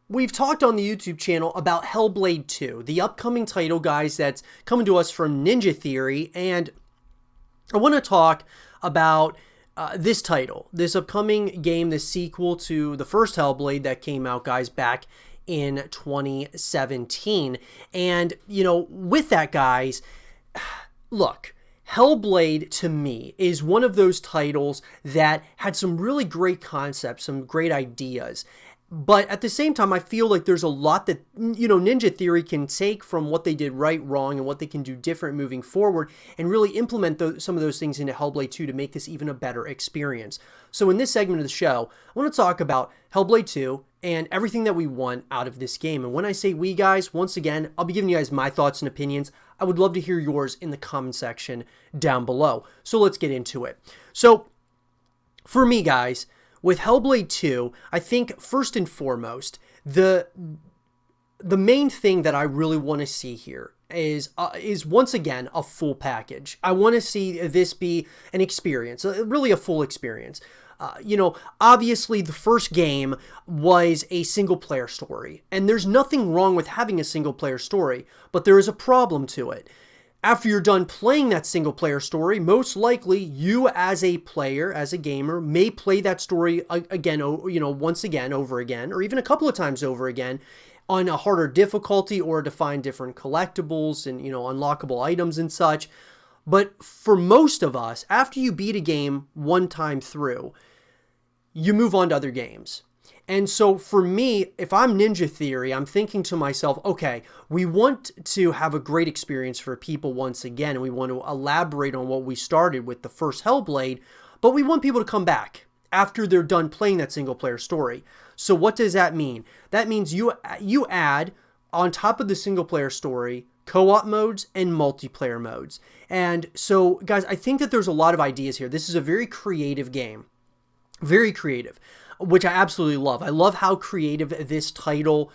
We've talked on the YouTube channel about Hellblade 2, the upcoming title, guys, that's coming to us from Ninja Theory, and I want to talk about this title, this upcoming game, this sequel to the first Hellblade that came out, guys, back in 2017. And, with that, guys, look, Hellblade, to me, is one of those titles that had some really great concepts, some great ideas. But at the same time, I feel like there's a lot that, Ninja Theory can take from what they did right, wrong, and what they can do different moving forward and really implement some of those things into Hellblade 2 to make this even a better experience. So in this segment of the show, I want to talk about Hellblade 2 and everything that we want out of this game. And when I say we, guys, once again, I'll be giving you guys my thoughts and opinions. I would love to hear yours in the comment section down below. So let's get into it. So for me, guys, with Hellblade 2, I think first and foremost, the main thing that I really want to see here is once again a full package. I want to see this be an experience, really a full experience. Obviously the first game was a single player story, and there's nothing wrong with having a single player story, but there is a problem to it. After you're done playing that single player story, most likely you as a player, as a gamer, may play that story again, once again, over again, or even a couple of times over again on a harder difficulty or to find different collectibles and, unlockable items and such. But for most of us, after you beat a game one time through, you move on to other games. And so for me, if I'm Ninja Theory, I'm thinking to myself, okay, we want to have a great experience for people once again, and we want to elaborate on what we started with the first Hellblade, but we want people to come back after they're done playing that single player story. So what does that mean? That means you add, on top of the single player story, co-op modes and multiplayer modes. And so, guys, I think that there's a lot of ideas here. This is a very creative game. Very creative, which I absolutely love. I love how creative this title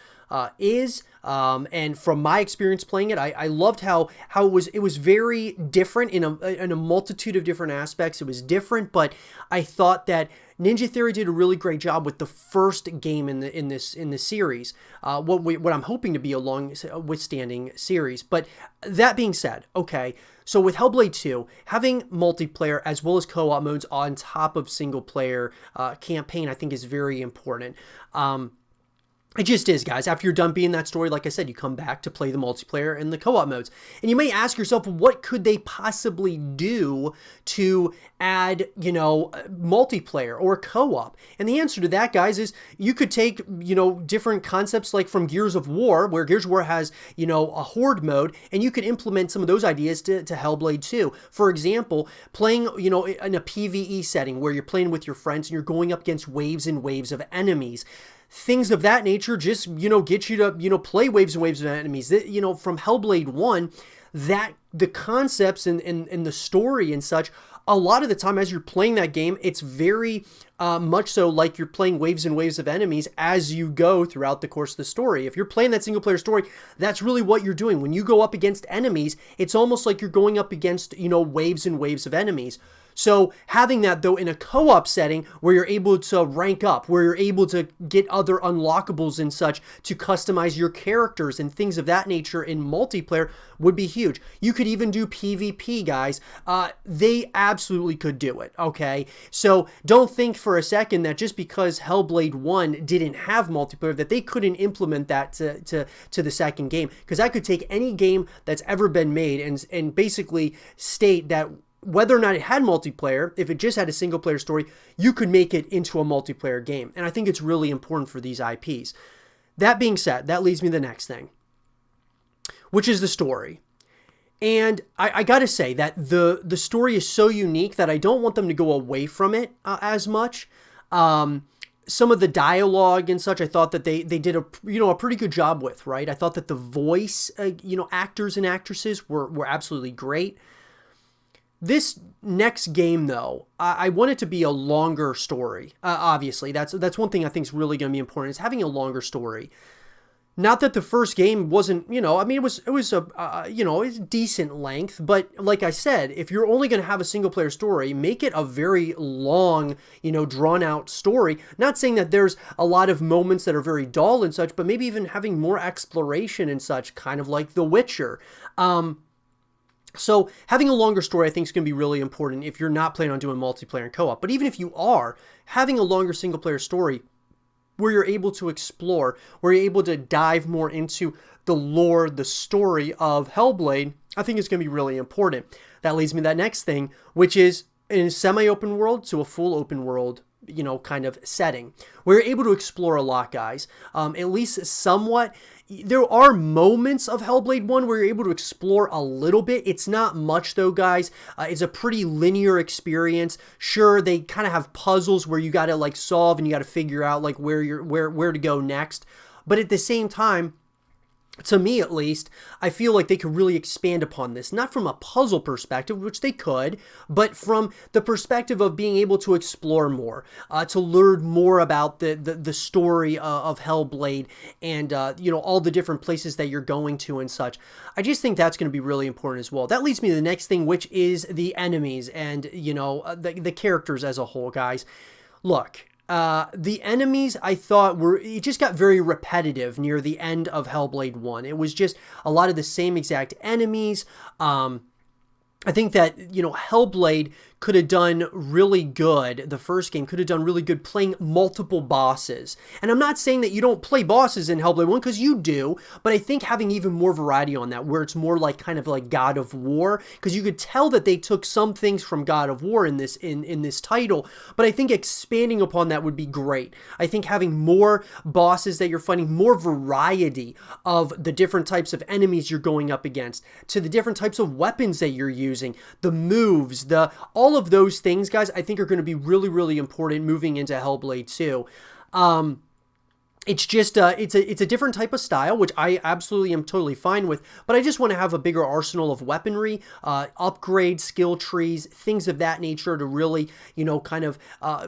is, and from my experience playing it, I loved how it was very different in a multitude of different aspects. It was different, but I thought that Ninja Theory did a really great job with the first game in the series. What I'm hoping to be a long-withstanding series. But that being said, okay. So with Hellblade 2, having multiplayer as well as co-op modes on top of single-player campaign, I think is very important. It just is, guys. After you're done being that story, like I said, you come back to play the multiplayer and the co-op modes. And you may ask yourself, what could they possibly do to add, multiplayer or co-op? And the answer to that, guys, is you could take, different concepts like from Gears of War, where Gears of War has, a horde mode, and you could implement some of those ideas to Hellblade 2. For example, playing, in a PvE setting where you're playing with your friends and you're going up against waves and waves of enemies. Things of that nature just, get you to, play waves and waves of enemies. From Hellblade 1, that the concepts and the story and such, a lot of the time as you're playing that game, it's very much so like you're playing waves and waves of enemies as you go throughout the course of the story. If you're playing that single player story, that's really what you're doing. When you go up against enemies, it's almost like you're going up against, waves and waves of enemies. So having that, though, in a co-op setting where you're able to rank up, where you're able to get other unlockables and such to customize your characters and things of that nature in multiplayer would be huge. You could even do PvP, guys. They absolutely could do it, okay? So don't think for a second that just because Hellblade 1 didn't have multiplayer that they couldn't implement that to the second game. Because I could take any game that's ever been made and basically state that whether or not it had multiplayer, if it just had a single player story, you could make it into a multiplayer game. And I think it's really important for these IPs. That being said, that leads me to the next thing, which is the story. And I gotta say that the story is so unique that I don't want them to go away from it as much. Some of the dialogue and such, I thought that they did a pretty good job with, right? I thought that the voice, actors and actresses were absolutely great. This next game, though, I want it to be a longer story. Obviously, that's one thing I think is really going to be important, is having a longer story. Not that the first game wasn't, I mean, it was a, it's decent length, but like I said, if you're only going to have a single player story, make it a very long, drawn out story. Not saying that there's a lot of moments that are very dull and such, but maybe even having more exploration and such, kind of like The Witcher. So having a longer story, I think, is going to be really important if you're not planning on doing multiplayer and co-op. But even if you are, having a longer single player story where you're able to explore, where you're able to dive more into the lore, the story of Hellblade, I think is going to be really important. That leads me to that next thing, which is in a semi-open world to a full open world, kind of setting. We're able to explore a lot, guys, at least somewhat. There are moments of Hellblade 1 where you're able to explore a little bit. It's not much though, guys. It's a pretty linear experience. Sure, they kind of have puzzles where you got to like solve and you got to figure out like where to go next. But at the same time, to me at least, I feel like they could really expand upon this, not from a puzzle perspective, which they could, but from the perspective of being able to explore more, to learn more about the story of Hellblade and, all the different places that you're going to and such. I just think that's going to be really important as well. That leads me to the next thing, which is the enemies and, the characters as a whole, guys. Look. The enemies, I thought, it just got very repetitive near the end of Hellblade 1. It was just a lot of the same exact enemies. I think that, Hellblade could have done really good, the first game could have done really good playing multiple bosses. And I'm not saying that you don't play bosses in Hellblade 1, because you do, but I think having even more variety on that, where it's more like kind of like God of War, because you could tell that they took some things from God of War in this title, but I think expanding upon that would be great. I think having more bosses that you're fighting, more variety of the different types of enemies you're going up against, to the different types of weapons that you're using, the moves, all of those things, guys, I think are going to be really, really important moving into Hellblade 2. It's just, it's a different type of style, which I absolutely am totally fine with, but I just want to have a bigger arsenal of weaponry, upgrade skill trees, things of that nature to really, kind of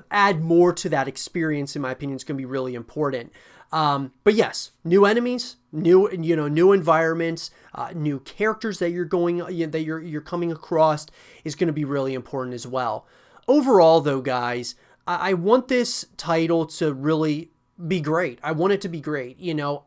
add more to that experience. In my opinion, it's going to be really important. But yes, new enemies, new environments, new characters that you're coming across is going to be really important as well. Overall, though, guys, I want this title to really be great. I want it to be great.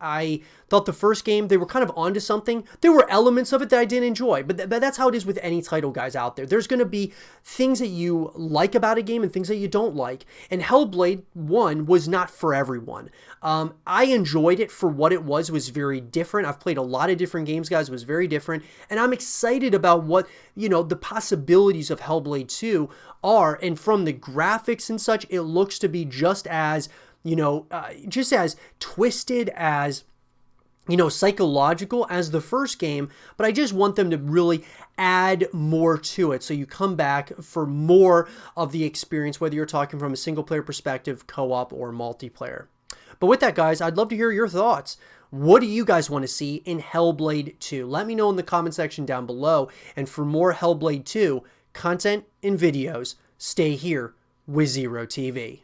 I thought the first game, they were kind of onto something. There were elements of it that I didn't enjoy, but that's how it is with any title, guys, out there. There's going to be things that you like about a game and things that you don't like. And Hellblade 1 was not for everyone. I enjoyed it for what it was. It was very different. I've played a lot of different games, guys. It was very different. And I'm excited about what, the possibilities of Hellblade 2 are. And from the graphics and such, it looks to be just as just as twisted, as, psychological as the first game, but I just want them to really add more to it. So you come back for more of the experience, whether you're talking from a single player perspective, co-op, or multiplayer. But with that, guys, I'd love to hear your thoughts. What do you guys want to see in Hellblade 2? Let me know in the comment section down below. And for more Hellblade 2 content and videos, stay here with Zero TV.